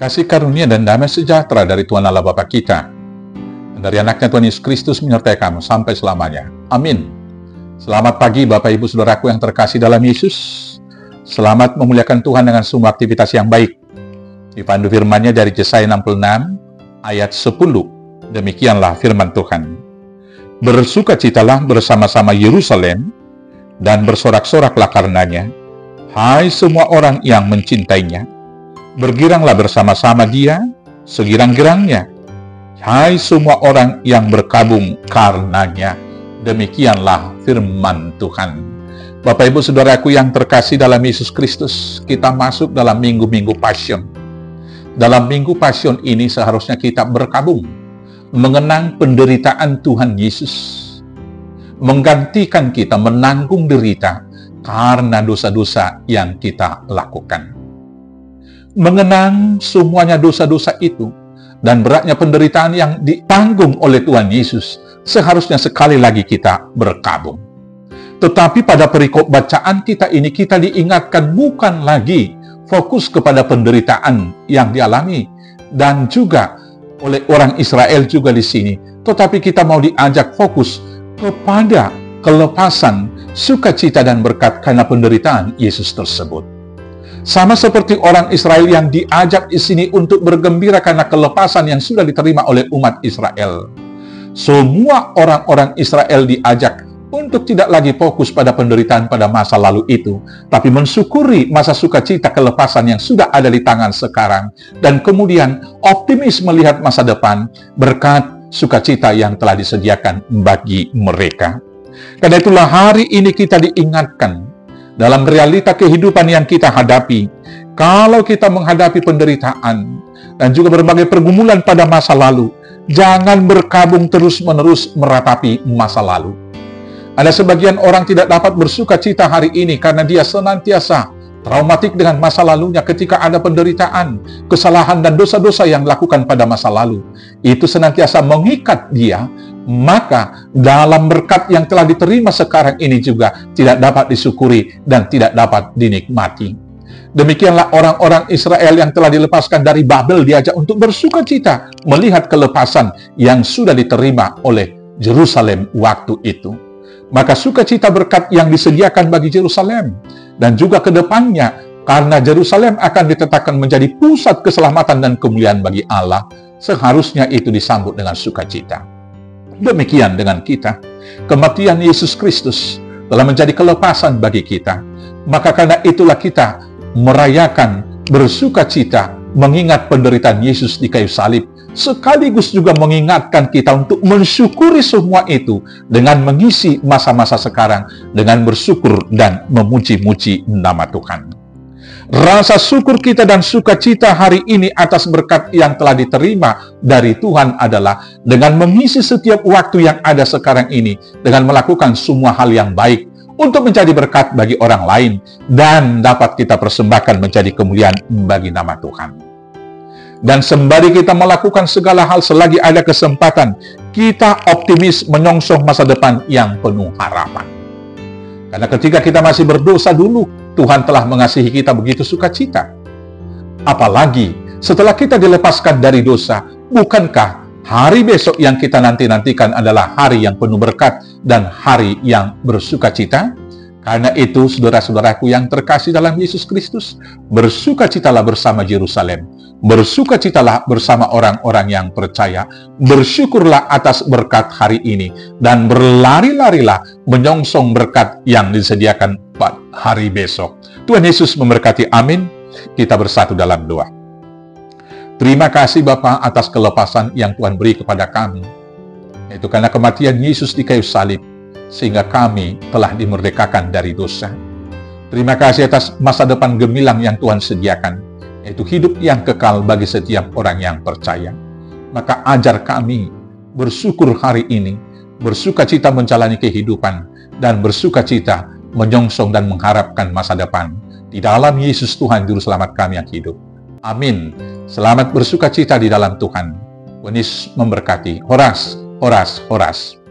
Kasih karunia dan damai sejahtera dari Tuhan Allah Bapa kita, dan dari anaknya Tuhan Yesus Kristus menyertai kamu sampai selamanya. Amin. Selamat pagi Bapak Ibu Saudaraku yang terkasih dalam Yesus. Selamat memuliakan Tuhan dengan semua aktivitas yang baik. Dipandu firman-Nya dari Yesaya 66 ayat 10. Demikianlah firman Tuhan. Bersukacitalah bersama-sama Yerusalem dan bersorak-soraklah karenanya, hai semua orang yang mencintainya. Bergiranglah bersama-sama dia, segirang-girangnya, hai semua orang yang berkabung karenanya. Demikianlah firman Tuhan. Bapak Ibu Saudaraku yang terkasih dalam Yesus Kristus, kita masuk dalam minggu-minggu Passion. Dalam minggu Passion ini seharusnya kita berkabung, mengenang penderitaan Tuhan Yesus, menggantikan kita menanggung derita karena dosa-dosa yang kita lakukan. Mengenang semuanya dosa-dosa itu dan beratnya penderitaan yang ditanggung oleh Tuhan Yesus, seharusnya sekali lagi kita berkabung. Tetapi pada perikop bacaan kita ini, kita diingatkan bukan lagi fokus kepada penderitaan yang dialami dan juga oleh orang Israel juga di sini, tetapi kita mau diajak fokus kepada kelepasan, sukacita dan berkat karena penderitaan Yesus tersebut. Sama seperti orang Israel yang diajak di sini untuk bergembira karena kelepasan yang sudah diterima oleh umat Israel. Semua orang-orang Israel diajak untuk tidak lagi fokus pada penderitaan pada masa lalu itu, tapi mensyukuri masa sukacita kelepasan yang sudah ada di tangan sekarang, dan kemudian optimis melihat masa depan berkat sukacita yang telah disediakan bagi mereka. Karena itulah hari ini kita diingatkan dalam realita kehidupan yang kita hadapi, kalau kita menghadapi penderitaan dan juga berbagai pergumulan pada masa lalu, jangan berkabung terus-menerus meratapi masa lalu. Ada sebagian orang tidak dapat bersuka cita hari ini karena dia senantiasa traumatik dengan masa lalunya ketika ada penderitaan, kesalahan dan dosa-dosa yang dilakukan pada masa lalu. Itu senantiasa mengikat dia, maka dalam berkat yang telah diterima sekarang ini juga tidak dapat disyukuri dan tidak dapat dinikmati. Demikianlah orang-orang Israel yang telah dilepaskan dari Babel diajak untuk bersuka cita melihat kelepasan yang sudah diterima oleh Yerusalem waktu itu. Maka sukacita berkat yang disediakan bagi Yerusalem dan juga ke depannya, karena Yerusalem akan ditetapkan menjadi pusat keselamatan dan kemuliaan bagi Allah, seharusnya itu disambut dengan sukacita. Demikian dengan kita. Kematian Yesus Kristus telah menjadi kelepasan bagi kita. Maka karena itulah kita merayakan bersukacita mengingat penderitaan Yesus di kayu salib, sekaligus juga mengingatkan kita untuk mensyukuri semua itu dengan mengisi masa-masa sekarang dengan bersyukur dan memuji-muji nama Tuhan. Rasa syukur kita dan sukacita hari ini atas berkat yang telah diterima dari Tuhan adalah dengan mengisi setiap waktu yang ada sekarang ini dengan melakukan semua hal yang baik untuk menjadi berkat bagi orang lain dan dapat kita persembahkan menjadi kemuliaan bagi nama Tuhan. Dan sembari kita melakukan segala hal selagi ada kesempatan, kita optimis menyongsong masa depan yang penuh harapan. Karena ketika kita masih berdosa dulu, Tuhan telah mengasihi kita begitu sukacita. Apalagi setelah kita dilepaskan dari dosa, bukankah hari besok yang kita nanti-nantikan adalah hari yang penuh berkat dan hari yang bersukacita? Karena itu, saudara-saudaraku yang terkasih dalam Yesus Kristus, bersukacitalah bersama Yerusalem, bersukacitalah bersama orang-orang yang percaya, bersyukurlah atas berkat hari ini, dan berlari-larilah menyongsong berkat yang disediakan pada hari besok. Tuhan Yesus memberkati, amin. Kita bersatu dalam doa. Terima kasih Bapa atas kelepasan yang Tuhan beri kepada kami, yaitu karena kematian Yesus di kayu salib, sehingga kami telah dimerdekakan dari dosa. Terima kasih atas masa depan gemilang yang Tuhan sediakan, yaitu hidup yang kekal bagi setiap orang yang percaya. Maka ajar kami bersyukur hari ini, bersukacita menjalani kehidupan, dan bersukacita menyongsong dan mengharapkan masa depan. Di dalam Yesus Tuhan Juru Selamat kami yang hidup. Amin. Selamat bersukacita di dalam Tuhan. Tuhan Yesus memberkati. Horas, horas, horas.